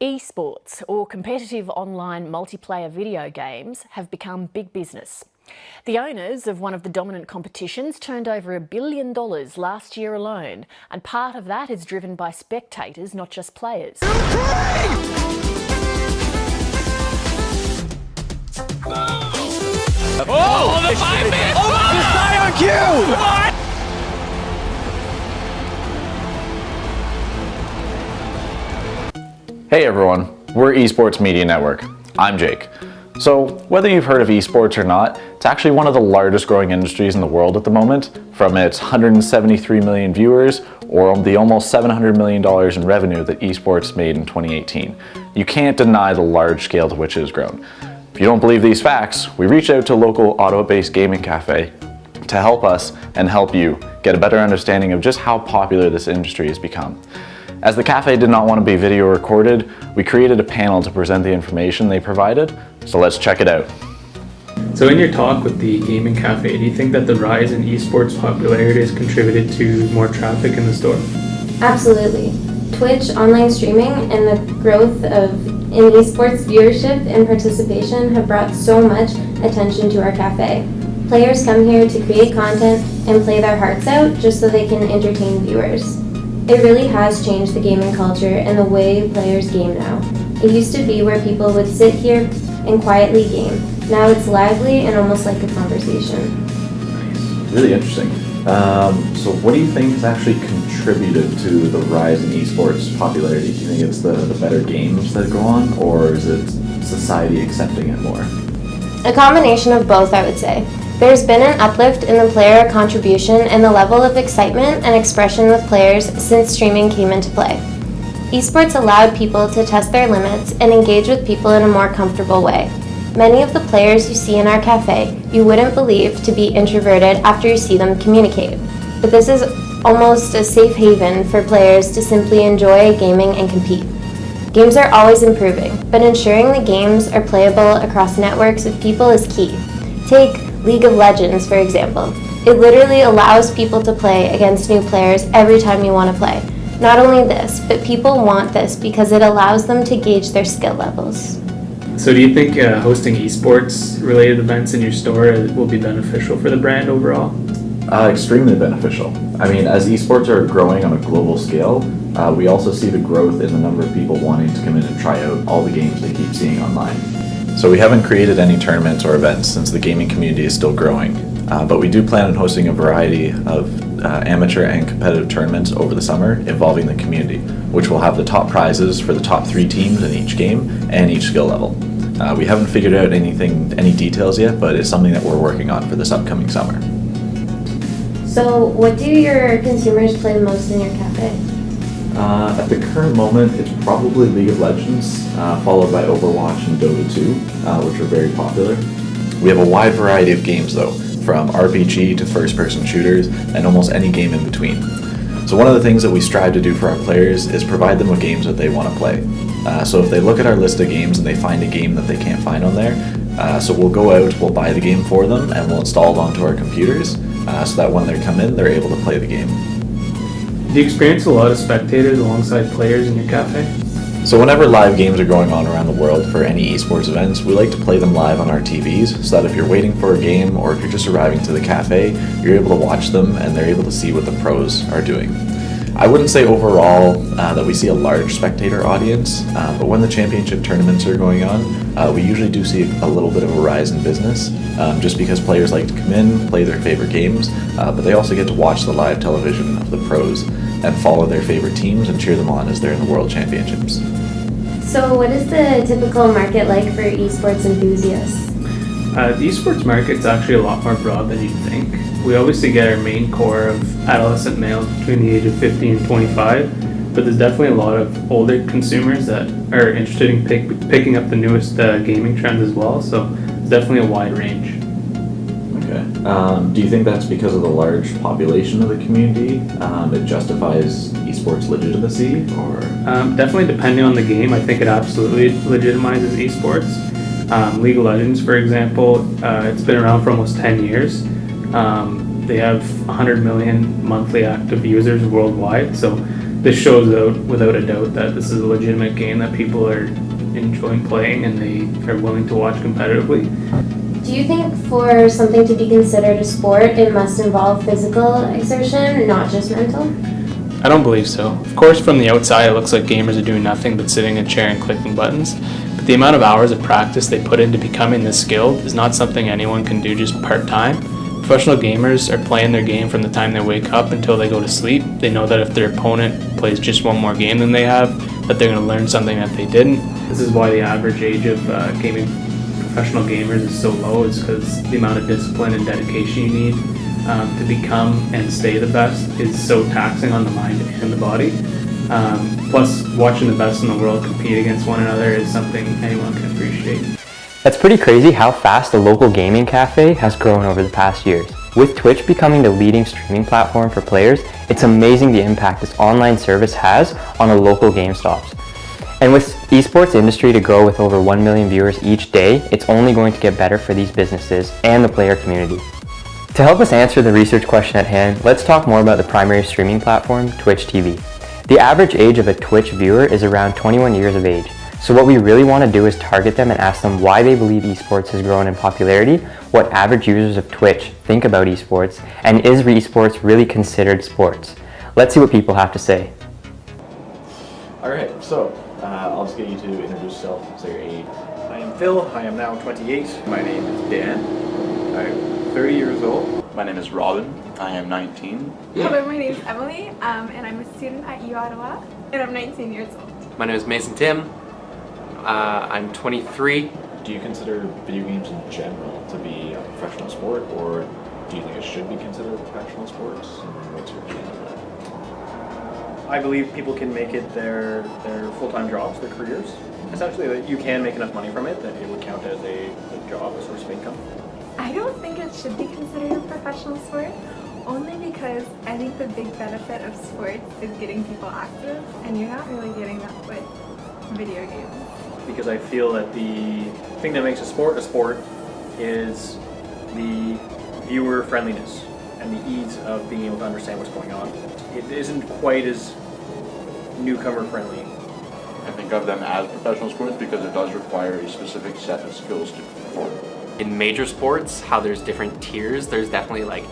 eSports, or competitive online multiplayer video games, have become big business. The owners of one of the dominant competitions turned over $1 billion last year alone, and part of that is driven by spectators, not just players. Oh, the 5-man! Oh, just die on cue! What? Hey everyone, we're eSports Media Network. I'm Jake. So, whether you've heard of eSports or not, it's actually one of the largest growing industries in the world at the moment, from its 173 million viewers or the almost $700 million in revenue that eSports made in 2018. You can't deny the large scale to which it has grown. If you don't believe these facts, we reached out to a local Ottawa-based gaming cafe to help us and help you get a better understanding of just how popular this industry has become. As the cafe did not want to be video recorded, we created a panel to present the information they provided, so let's check it out. So in your talk with the gaming cafe, do you think that the rise in esports popularity has contributed to more traffic in the store? Absolutely. Twitch, online streaming, and the growth in esports viewership and participation have brought so much attention to our cafe. Players come here to create content and play their hearts out just so they can entertain viewers. It really has changed the gaming culture and the way players game now. It used to be where people would sit here and quietly game. Now it's lively and almost like a conversation. Nice. Really interesting. So what do you think has actually contributed to the rise in esports popularity? Do you think it's the better games that go on, or is it society accepting it more? A combination of both, I would say. There's been an uplift in the player contribution and the level of excitement and expression with players since streaming came into play. Esports allowed people to test their limits and engage with people in a more comfortable way. Many of the players you see in our cafe you wouldn't believe to be introverted after you see them communicate. But this is almost a safe haven for players to simply enjoy gaming and compete. Games are always improving, but ensuring the games are playable across networks of people is key. Take League of Legends, for example. It literally allows people to play against new players every time you want to play. Not only this, but people want this because it allows them to gauge their skill levels. So do you think hosting esports related events in your store will be beneficial for the brand overall? Extremely beneficial. I mean, as esports are growing on a global scale, we also see the growth in the number of people wanting to come in and try out all the games they keep seeing online. So we haven't created any tournaments or events since the gaming community is still growing, but we do plan on hosting a variety of amateur and competitive tournaments over the summer involving the community, which will have the top prizes for the top 3 teams in each game and each skill level. We haven't figured out any details yet, but it's something that we're working on for this upcoming summer. So what do your consumers play the most in your cafe? At the current moment, it's probably League of Legends, followed by Overwatch and Dota 2, which are very popular. We have a wide variety of games though, from RPG to first-person shooters, and almost any game in between. So one of the things that we strive to do for our players is provide them with games that they want to play. So if they look at our list of games and they find a game that they can't find on there, so we'll go out, we'll buy the game for them, and we'll install it onto our computers, so that when they come in, they're able to play the game. Do you experience a lot of spectators alongside players in your cafe? So whenever live games are going on around the world for any esports events, we like to play them live on our TVs so that if you're waiting for a game or if you're just arriving to the cafe, you're able to watch them and they're able to see what the pros are doing. I wouldn't say overall that we see a large spectator audience, but when the championship tournaments are going on, we usually do see a little bit of a rise in business, just because players like to come in, play their favorite games, but they also get to watch the live television of the pros and follow their favorite teams and cheer them on as they're in the World Championships. So what is the typical market like for esports enthusiasts? The esports market's actually a lot more broad than you'd think. We obviously get our main core of adolescent males between the age of 15 and 25, but there's definitely a lot of older consumers that are interested in picking up the newest gaming trends as well, so it's definitely a wide range. Okay. Do you think that's because of the large population of the community? It justifies esports legitimacy, or? Definitely depending on the game, I think it absolutely legitimizes esports. League of Legends, for example, it's been around for almost 10 years. They have 100 million monthly active users worldwide, so this shows out without a doubt that this is a legitimate game that people are enjoying playing and they are willing to watch competitively. Do you think for something to be considered a sport, it must involve physical exertion, not just mental? I don't believe so. Of course, from the outside, it looks like gamers are doing nothing but sitting in a chair and clicking buttons. But the amount of hours of practice they put into becoming this skilled is not something anyone can do just part-time. Professional gamers are playing their game from the time they wake up until they go to sleep. They know that if their opponent plays just one more game than they have, that they're going to learn something that they didn't. This is why the average age of professional gamers is so low, is because the amount of discipline and dedication you need to become and stay the best is so taxing on the mind and the body. Plus, watching the best in the world compete against one another is something anyone can appreciate. That's pretty crazy how fast the local gaming cafe has grown over the past years. With Twitch becoming the leading streaming platform for players, it's amazing the impact this online service has on a local GameStops. And with esports industry to grow with over 1 million viewers each day, it's only going to get better for these businesses and the player community. To help us answer the research question at hand, let's talk more about the primary streaming platform, Twitch TV. The average age of a Twitch viewer is around 21 years of age. So what we really want to do is target them and ask them why they believe esports has grown in popularity, what average users of Twitch think about esports, and is esports really considered sports? Let's see what people have to say. Alright, so I'll just get you to introduce yourself, say your age. I am Phil, I am now 28. My name is Dan, I'm 30 years old. My name is Robin, I am 19. Hello, my name is Emily, and I'm a student at U Ottawa, and I'm 19 years old. My name is Mason Tim. I'm 23. Do you consider video games in general to be a professional sport, or do you think it should be considered a professional sport? And what's your opinion on that? I believe people can make it their full-time jobs, their careers. Essentially, that you can make enough money from it that it would count as a job, a source of income. I don't think it should be considered a professional sport, only because I think the big benefit of sports is getting people active, and you're not really getting that with video games. Because I feel that the thing that makes a sport is the viewer friendliness and the ease of being able to understand what's going on. It isn't quite as newcomer friendly. I think of them as professional sports because it does require a specific set of skills to perform. In major sports, how there's different tiers, there's definitely like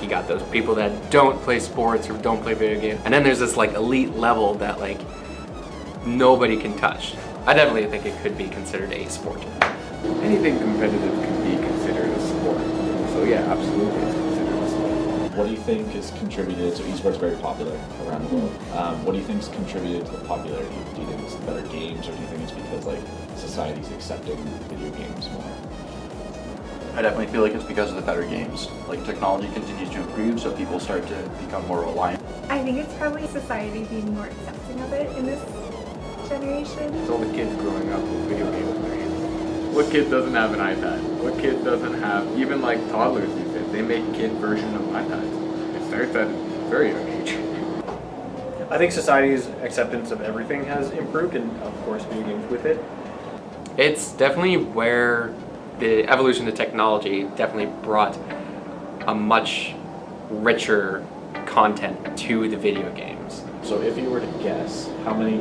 you got those people that don't play sports or don't play video games, and then there's this like elite level that like nobody can touch. I definitely think it could be considered a sport. Anything competitive can be considered a sport. So yeah, absolutely it's considered a sport. What do you think has contributed, so esports is very popular around the world, what do you think has contributed to the popularity? Do you think it's the better games, or do you think it's because like society's accepting video games more? I definitely feel like it's because of the better games. Like technology continues to improve, so people start to become more reliant. I think it's probably society being more accepting of it in this generation. It's all the kids growing up with video games in their hands. What kid doesn't have an iPad? What kid doesn't have, even like toddlers these days, they make kid version of iPads. It starts at a very young age. I think society's acceptance of everything has improved, and of course video games with it. It's definitely where the evolution of technology definitely brought a much richer content to the video games. So if you were to guess, how many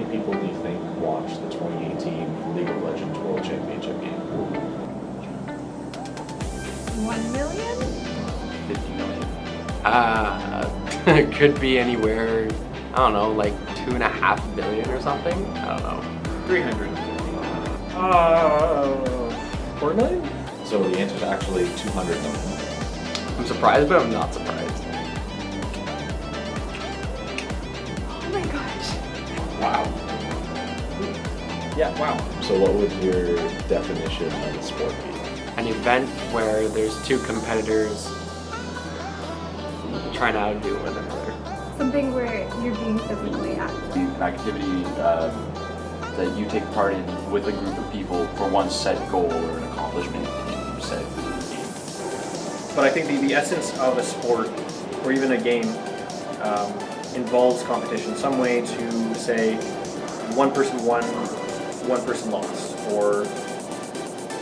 people do you think watched the 2018 League of Legends World Championship game? 1 million? 50 million. It could be anywhere, I don't know, like 2.5 billion or something? I don't know. 350. 4 million? So the answer is actually 200 million. I'm surprised, but I'm not surprised. Oh my gosh. Wow. Yeah, wow. So what would your definition of a sport be? An event where there's two competitors trying to outdo one another. Something where you're being physically active. An activity that you take part in with a group of people for one set goal or an accomplishment in said game. But I think the essence of a sport, or even a game, involves competition, some way to say one person won, one person lost, or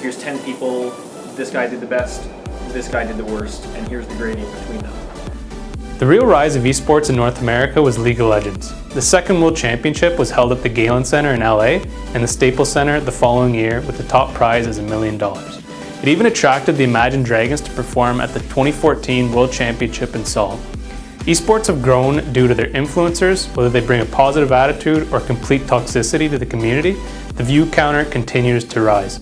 here's 10 people, this guy did the best, this guy did the worst, and here's the gradient between them. The real rise of esports in North America was League of Legends. The second World Championship was held at the Galen Center in LA and the Staples Center the following year, with the top prize as $1 million. It even attracted the Imagine Dragons to perform at the 2014 World Championship in Seoul. Esports have grown due to their influencers, whether they bring a positive attitude or complete toxicity to the community. The view counter continues to rise.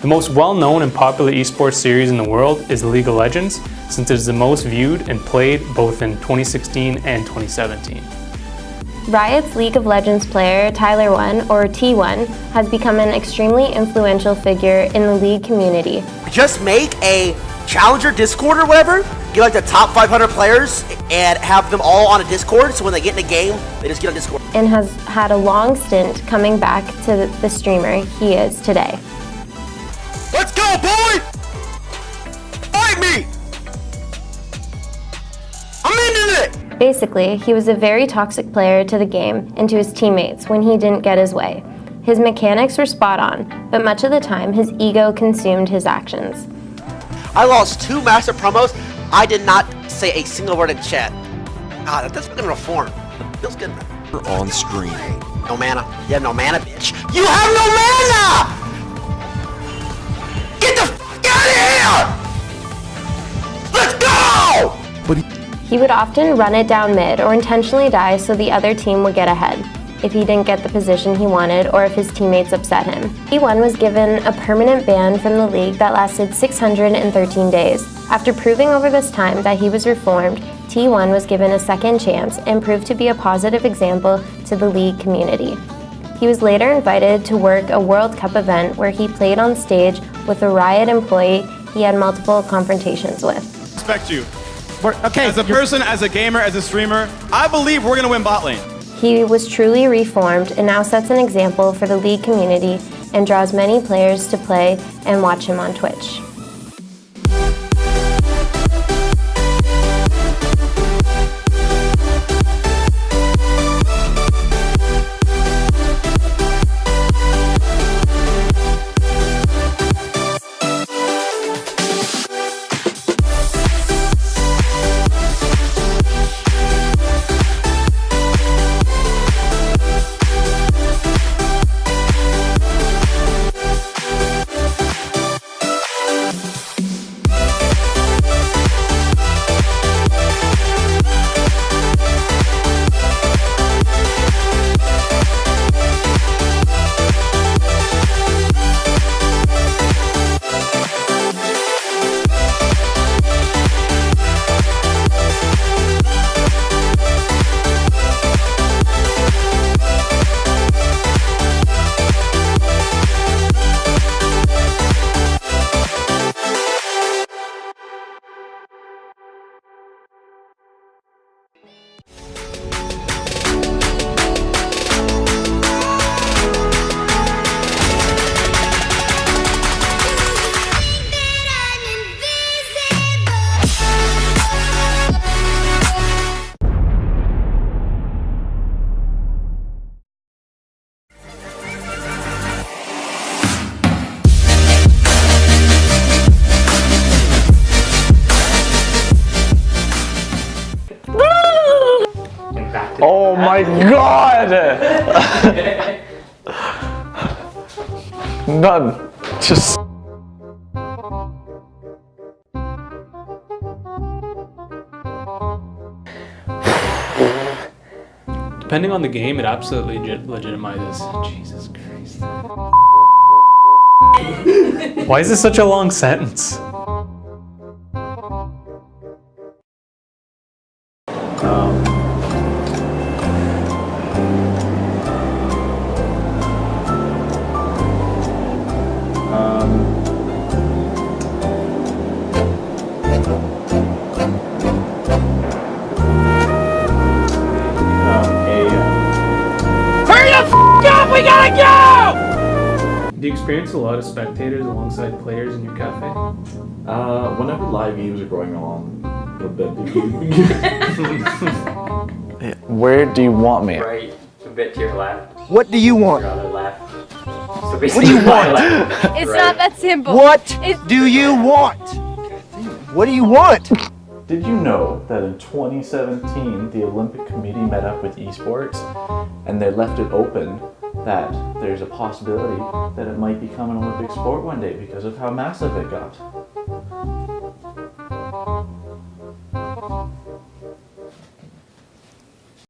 The most well-known and popular esports series in the world is League of Legends, since it is the most viewed and played both in 2016 and 2017. Riot's League of Legends player, Tyler 1, or T1, has become an extremely influential figure in the League community. Just make a Challenger Discord or whatever, get like the top 500 players and have them all on a Discord, so when they get in a game, they just get on Discord. And has had a long stint coming back to the streamer he is today. Let's go, boy! Fight me! I'm into it! Basically, he was a very toxic player to the game and to his teammates when he didn't get his way. His mechanics were spot on, but much of the time his ego consumed his actions. I lost 2 massive promos. I did not say a single word in chat. God, that's fucking reform. Feels good. On screen. No mana. You have no mana, bitch. You have no mana! Get the fuck out of here! Let's go! But He would often run it down mid or intentionally die so the other team would get ahead if he didn't get the position he wanted or if his teammates upset him. T1 was given a permanent ban from the league that lasted 613 days. After proving over this time that he was reformed, T1 was given a second chance and proved to be a positive example to the league community. He was later invited to work a World Cup event where he played on stage with a Riot employee he had multiple confrontations with. Respect you. As a person, as a gamer, as a streamer, I believe we're gonna win bot lane. He was truly reformed and now sets an example for the league community and draws many players to play and watch him on Twitch. Oh my god! None. Just. Depending on the game, it absolutely legitimizes. Jesus Christ. Why is this such a long sentence? We gotta go! Do you experience a lot of spectators alongside players in your cafe? Whenever live games are going on, a bit. Where do you want me? Right, a bit to your left. What do you want? Your other left. So What do you want? It's not that simple. What do you want? What do you want? did you know that in 2017 the Olympic Committee met up with eSports and they left it open that there's a possibility that it might become an Olympic sport one day because of how massive it got?